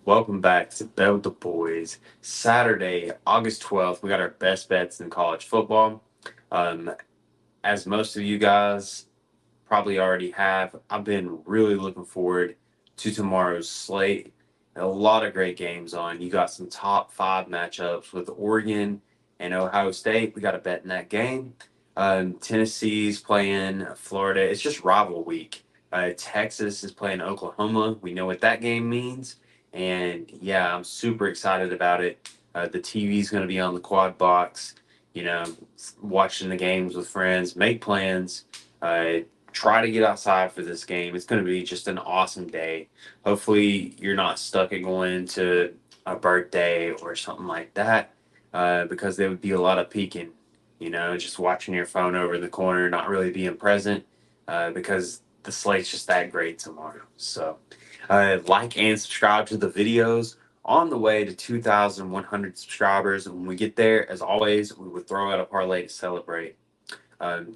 Welcome back to Bet with the Boys. Saturday, August 12th, we got our best bets in college football. Um, as most of you guys probably already have, I've been really looking forward to tomorrow's slate. A lot of great games on. You got some top five matchups with Oregon and Ohio State. We got a bet in that game. Tennessee's playing Florida. It's just rival week. Texas is playing Oklahoma. We know what that game means. And yeah, I'm super excited about it. The TV's going to be on the quad box, you know, watching the games with friends, make plans. Uh, Try to get outside for this game. It's going to be just an awesome day. Hopefully, you're not stuck at going to a birthday or something like that, because there would be a lot of peeking, just watching your phone over in the corner, not really being present, because the slate's just that great tomorrow. So, like and subscribe to the videos. On the way to 2,100 subscribers. And when we get there, as always, we would throw out a parlay to celebrate.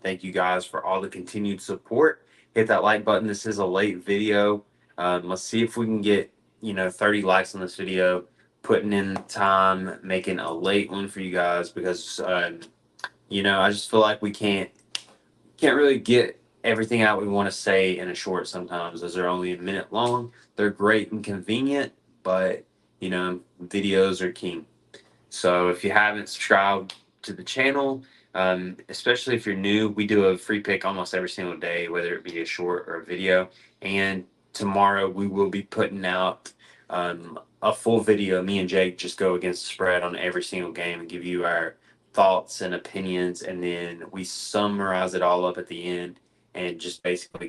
Thank you guys for all the continued support. Hit that like button. This is a late video. Let's see if we can get 30 likes on this video. Putting in time, making a late one for you guys because I just feel like we can't really get everything out we want to say in a short sometimes. Those are only a minute long. They're great and convenient, but videos are king. So if you haven't subscribed to the channel, especially if you're new, we do a free pick almost every single day, whether it be a short or a video. And tomorrow we will be putting out a full video. Me and Jake just go against the spread on every single game and give you our thoughts and opinions, and then we summarize it all up at the end and just basically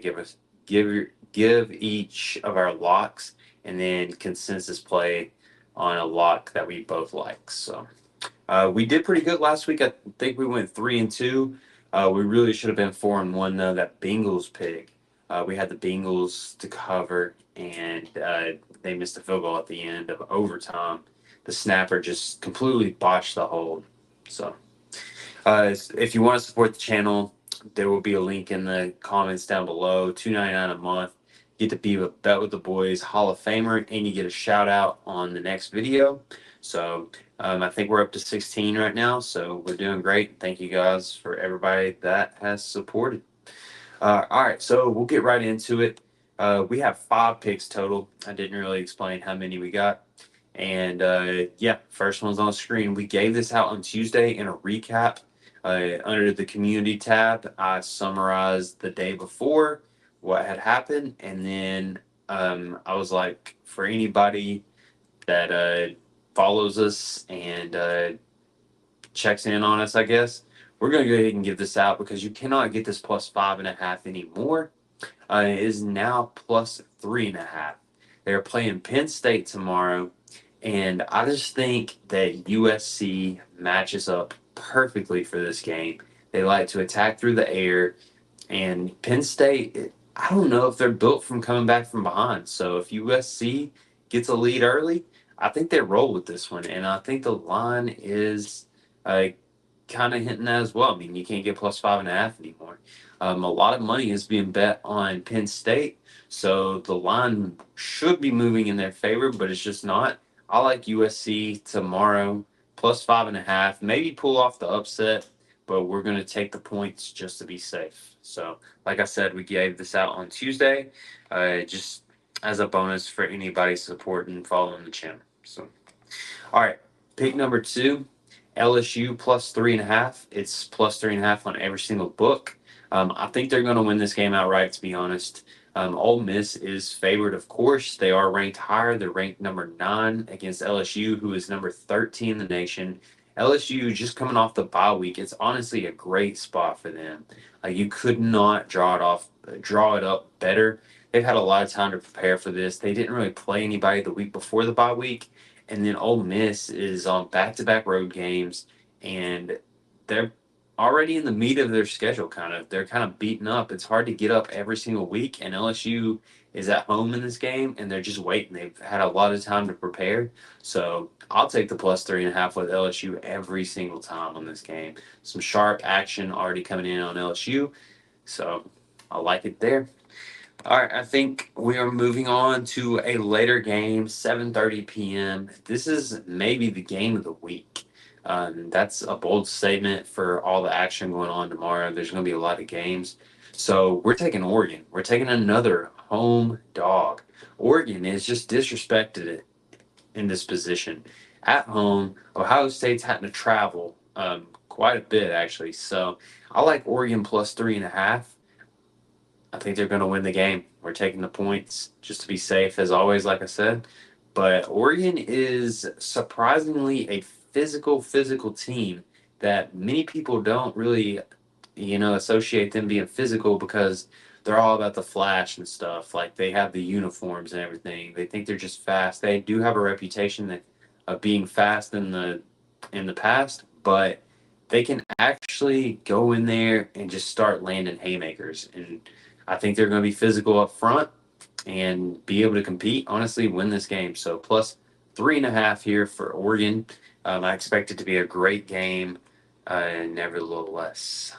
give each of our locks and then consensus play on a lock that we both like. So we did pretty good last week. I think we went 3-2. We really should have been 4-1 though. That Bengals pick, we had the Bengals to cover, and they missed a field goal at the end of overtime. The snapper just completely botched the hold. So if you want to support the channel, there will be a link in the comments down below. $2.99 a month. Get to be a Bet with the Boys Hall of Famer, and you get a shout out on the next video. So I think we're up to 16 right now, so we're doing great. Thank you guys for everybody that has supported. All right, so we'll get right into it. We have 5 picks total. I didn't really explain how many we got. And yeah, first one's on the screen. We gave this out on Tuesday in a recap. Under the community tab, I summarized the day before what had happened. And then I was like, for anybody that follows us and checks in on us, I guess, we're going to go ahead and give this out because you cannot get this plus 5.5 anymore. It is now plus 3.5. They're playing Penn State tomorrow, and I just think that USC matches up perfectly for this game. They like to attack through the air, and Penn State, I don't know if they're built from coming back from behind. So if USC gets a lead early, I think they roll with this one, and I think the line is uh, kind of hinting that as well. I mean, you can't get plus 5.5 anymore. A lot of money is being bet on Penn State, so the line should be moving in their favor, but it's just not. I like USC tomorrow plus 5.5. Maybe pull off the upset, but we're going to take the points just to be safe. So, like I said, we gave this out on Tuesday, just as a bonus for anybody supporting and following the channel. So, all right, pick number 2. LSU plus 3.5. It's plus 3.5 on every single book. I think they're going to win this game outright, to be honest. Ole Miss is favored, of course. They are ranked higher. They're ranked number 9 against LSU, who is number 13 in the nation. LSU just coming off the bye week. It's honestly a great spot for them. You could not draw it up better. They've had a lot of time to prepare for this. They didn't really play anybody the week before the bye week, and then Ole Miss is on back-to-back road games, and they're already in the meat of their schedule. They're kind of beaten up. It's hard to get up every single week, and LSU is at home in this game, and they're just waiting. They've had a lot of time to prepare, so I'll take the plus 3.5 with LSU every single time on this game. Some sharp action already coming in on LSU, so I like it there. All right, I think we are moving on to a later game, 7:30 p.m. This is maybe the game of the week. That's a bold statement for all the action going on tomorrow. There's going to be a lot of games. So we're taking Oregon. We're taking another home dog. Oregon is just disrespected in this position. At home, Ohio State's having to travel quite a bit, actually. So I like Oregon plus 3.5. I think they're going to win the game. We're taking the points just to be safe, as always, like I said. But Oregon is surprisingly a physical team that many people don't really, associate them being physical because they're all about the flash and stuff. Like they have the uniforms and everything. They think they're just fast. They do have a reputation of being fast in the past, but they can actually go in there and just start landing haymakers. And I think they're going to be physical up front and be able to compete, honestly, win this game. So plus 3.5 here for Oregon. I expect it to be a great game, nevertheless.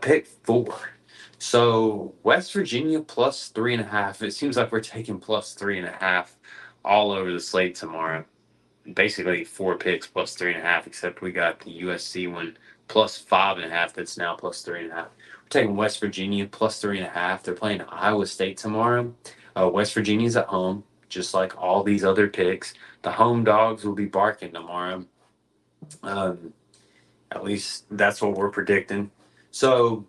Pick 4. So West Virginia plus 3.5. It seems like we're taking plus 3.5 all over the slate tomorrow. Basically 4 picks plus 3.5, except we got the USC one plus 5.5. That's now plus 3.5. We're taking West Virginia plus 3.5. They're playing Iowa State tomorrow. West Virginia's at home, just like all these other picks. The home dogs will be barking tomorrow. Um, at least that's what we're predicting. So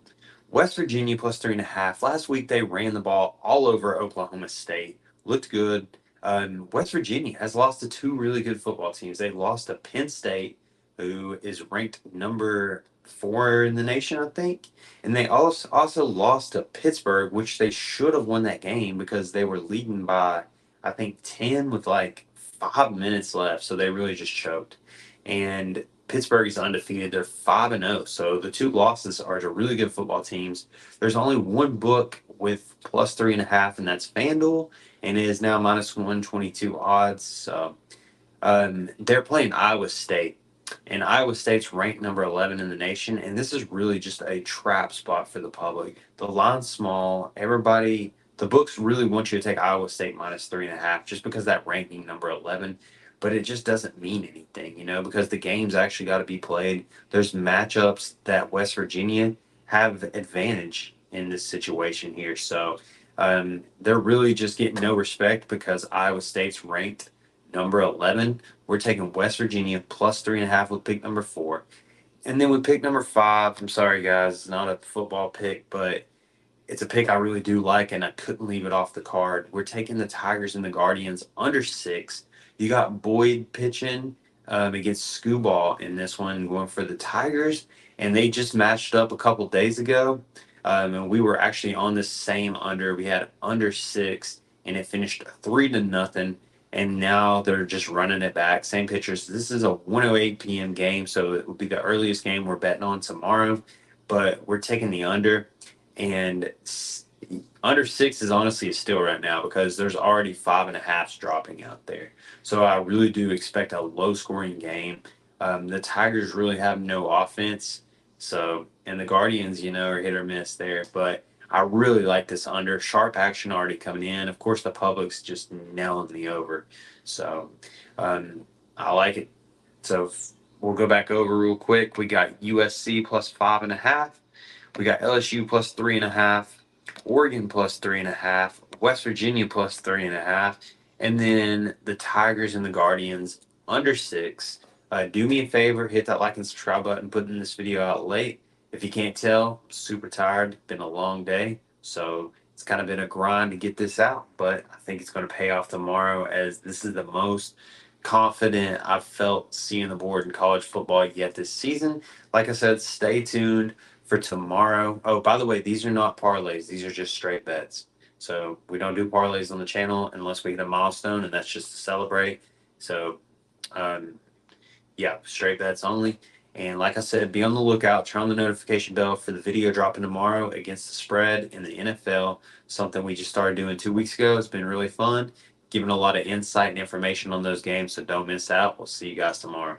West Virginia plus 3.5. Last week they ran the ball all over Oklahoma State. Looked good. West Virginia has lost to two really good football teams. They lost to Penn State, who is ranked number 4 in the nation, I think. And they also lost to Pittsburgh, which they should have won that game because they were leading by, I think, 10 with like 5 minutes left. So they really just choked. And Pittsburgh is undefeated. They're 5-0. So the two losses are to really good football teams. There's only one book with plus 3.5, and that's FanDuel, and it is now minus 122 odds. So they're playing Iowa State, and Iowa State's ranked number 11 in the nation, and this is really just a trap spot for the public. The line's small. The books really want you to take Iowa State minus 3.5 just because that ranking number 11. But it just doesn't mean anything, because the game's actually got to be played. There's matchups that West Virginia have advantage in this situation here. So they're really just getting no respect because Iowa State's ranked number 11. We're taking West Virginia plus 3.5 with pick number 4. And then with pick number 5, I'm sorry, guys, it's not a football pick, but it's a pick I really do like, and I couldn't leave it off the card. We're taking the Tigers and the Guardians under 6. You got Boyd pitching against Scooball in this one, going for the Tigers, and they just matched up a couple days ago. And we were actually on the same under. We had under 6, and it finished 3-0. And now they're just running it back. Same pitchers. This is a 1:08 p.m. game, so it will be the earliest game we're betting on tomorrow. But we're taking the under. And under 6 is honestly a steal right now because there's already 5.5s dropping out there. So I really do expect a low scoring game. The Tigers really have no offense. So, and the Guardians, are hit or miss there. But I really like this under. Sharp action already coming in. Of course, the public's just nailing the over. So I like it. So we'll go back over real quick. We got USC plus 5.5. We got LSU plus 3.5, Oregon plus 3.5, West Virginia plus 3.5, and then the Tigers and the Guardians under 6. Do me a favor, hit that like and subscribe button. Putting this video out late. If you can't tell, super tired. Been a long day, so it's kind of been a grind to get this out. But I think it's going to pay off tomorrow, as this is the most confident I've felt seeing the board in college football yet this season. Like I said, stay tuned for tomorrow. Oh, by the way, these are not parlays. These are just straight bets. So we don't do parlays on the channel unless we hit a milestone, and that's just to celebrate. So, um, yeah, straight bets only. And like I said, be on the lookout. Turn on the notification bell for the video dropping tomorrow against the spread in the NFL. Something we just started doing 2 weeks ago. It's been really fun, giving a lot of insight and information on those games. So don't miss out. We'll see you guys tomorrow.